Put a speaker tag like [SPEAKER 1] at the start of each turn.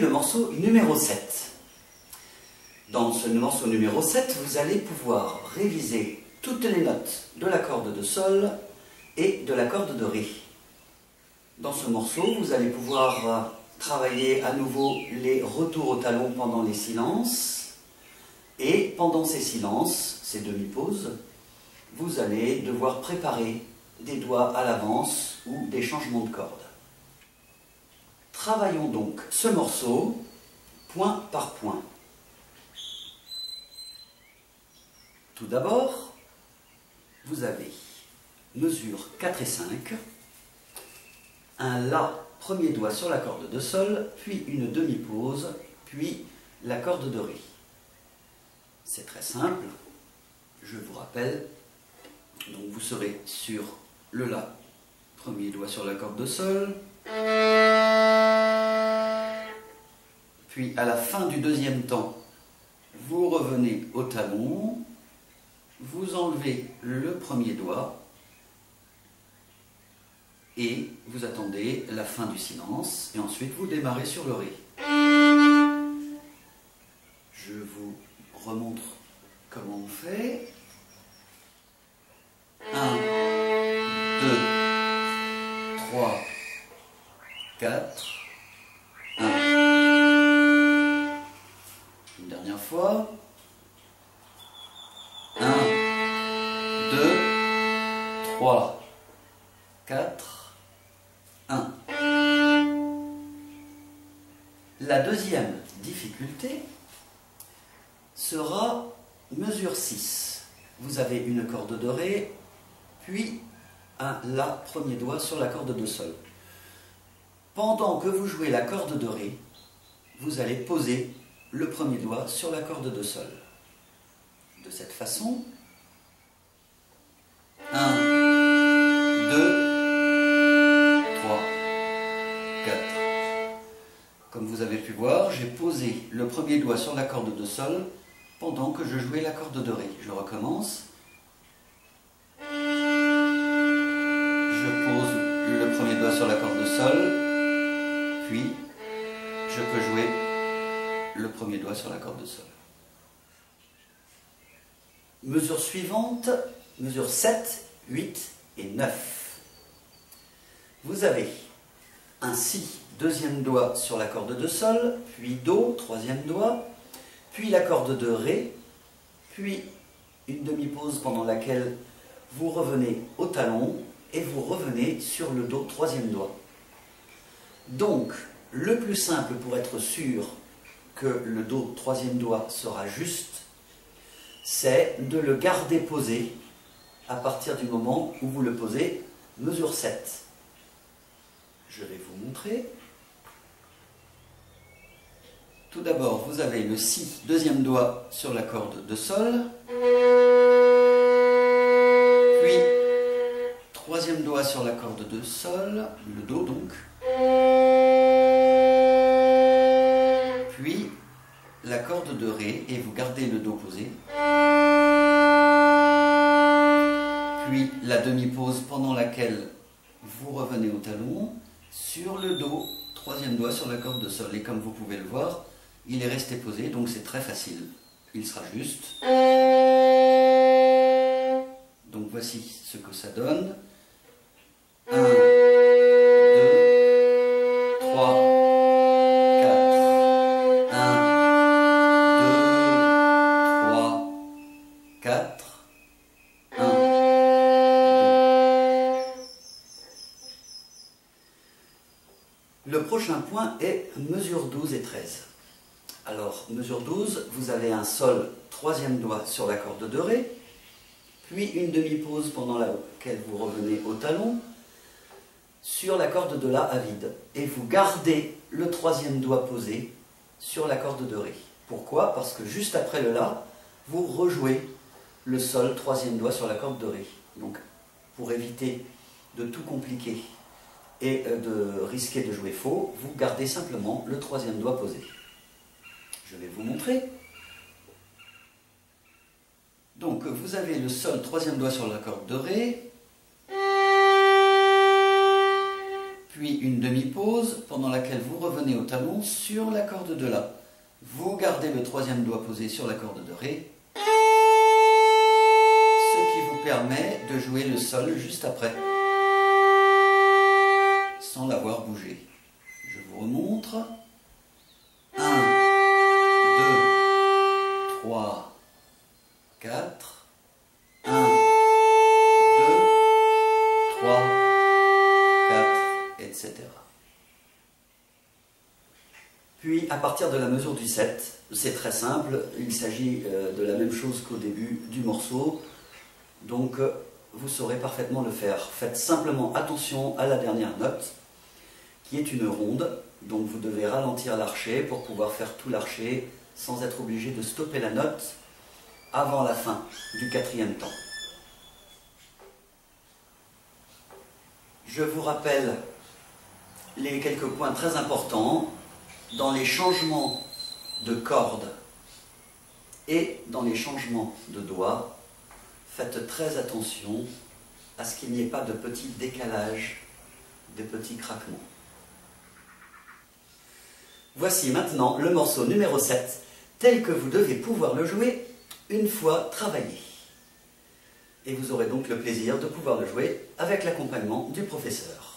[SPEAKER 1] le morceau numéro 7. Dans ce morceau numéro 7, vous allez pouvoir réviser toutes les notes de la corde de sol et de la corde de ré. Dans ce morceau, vous allez pouvoir travailler à nouveau les retours au talon pendant les silences. Et pendant ces silences, ces demi-pauses, vous allez devoir préparer des doigts à l'avance ou des changements de corde. Travaillons donc ce morceau point par point. Tout d'abord, vous avez mesure 4 et 5, un La, premier doigt sur la corde de sol, puis une demi-pause, puis la corde de Ré. C'est très simple, je vous rappelle. Donc vous serez sur le La, premier doigt sur la corde de sol, puis à la fin du deuxième temps, vous revenez au talon, vous enlevez le premier doigt et vous attendez la fin du silence et ensuite vous démarrez sur le Ré. Je vous remontre comment on fait. 1, 2, 3, 4, 1. Une dernière fois. 1, 2, 3, 4, 1. La deuxième difficulté sera mesure 6. Vous avez une corde de Ré, puis un La, premier doigt sur la corde de sol. Pendant que vous jouez la corde de Ré, vous allez poser le premier doigt sur la corde de sol. De cette façon, 1, 2, 3, 4. Comme vous avez pu voir, j'ai posé le premier doigt sur la corde de sol pendant que je jouais la corde de Ré. Je recommence. Je pose le premier doigt sur la corde de sol, puis je peux jouer le premier doigt sur la corde de sol. Mesure suivante, mesure 7, 8 et 9. Vous avez un Si, deuxième doigt sur la corde de sol, puis Do, troisième doigt, puis la corde de Ré, puis une demi-pause pendant laquelle vous revenez au talon et vous revenez sur le Do, troisième doigt. Donc, le plus simple pour être sûr que le Do, troisième doigt sera juste, c'est de le garder posé à partir du moment où vous le posez, mesure 7. Je vais vous montrer. Tout d'abord, vous avez le Si, deuxième doigt sur la corde de sol, puis troisième doigt sur la corde de sol, le Do donc, puis la corde de Ré et vous gardez le Do posé, puis la demi-pause pendant laquelle vous revenez au talon, sur le Do, troisième doigt sur la corde de sol. Et comme vous pouvez le voir, il est resté posé, donc c'est très facile. Il sera juste. Donc voici ce que ça donne. 1, 2, 3, 4. 1, 2, 3, 4. 1, 2. Le prochain point est mesure 12 et 13. Alors, mesure 12, vous avez un Sol, troisième doigt sur la corde de Ré, puis une demi-pause pendant laquelle vous revenez au talon, sur la corde de La à vide. Et vous gardez le troisième doigt posé sur la corde de Ré. Pourquoi? Parce que juste après le La, vous rejouez le Sol, troisième doigt sur la corde de Ré. Donc, pour éviter de tout compliquer et de risquer de jouer faux, vous gardez simplement le troisième doigt posé. Je vais vous montrer. Donc, vous avez le Sol, troisième doigt sur la corde de Ré, puis une demi-pause pendant laquelle vous revenez au talon sur la corde de La. Vous gardez le troisième doigt posé sur la corde de Ré, ce qui vous permet de jouer le Sol juste après, sans l'avoir bougé. Je vous remontre. 1, 2, 3, 4, 1, 2, 3, 4, etc. Puis, à partir de la mesure du 7, c'est très simple, il s'agit de la même chose qu'au début du morceau, donc vous saurez parfaitement le faire. Faites simplement attention à la dernière note, qui est une ronde, donc vous devez ralentir l'archet pour pouvoir faire tout l'archet sans être obligé de stopper la note avant la fin du quatrième temps. Je vous rappelle les quelques points très importants. Dans les changements de cordes et dans les changements de doigts, faites très attention à ce qu'il n'y ait pas de petits décalages, de petits craquements. Voici maintenant le morceau numéro 7, tel que vous devez pouvoir le jouer une fois travaillé. Et vous aurez donc le plaisir de pouvoir le jouer avec l'accompagnement du professeur.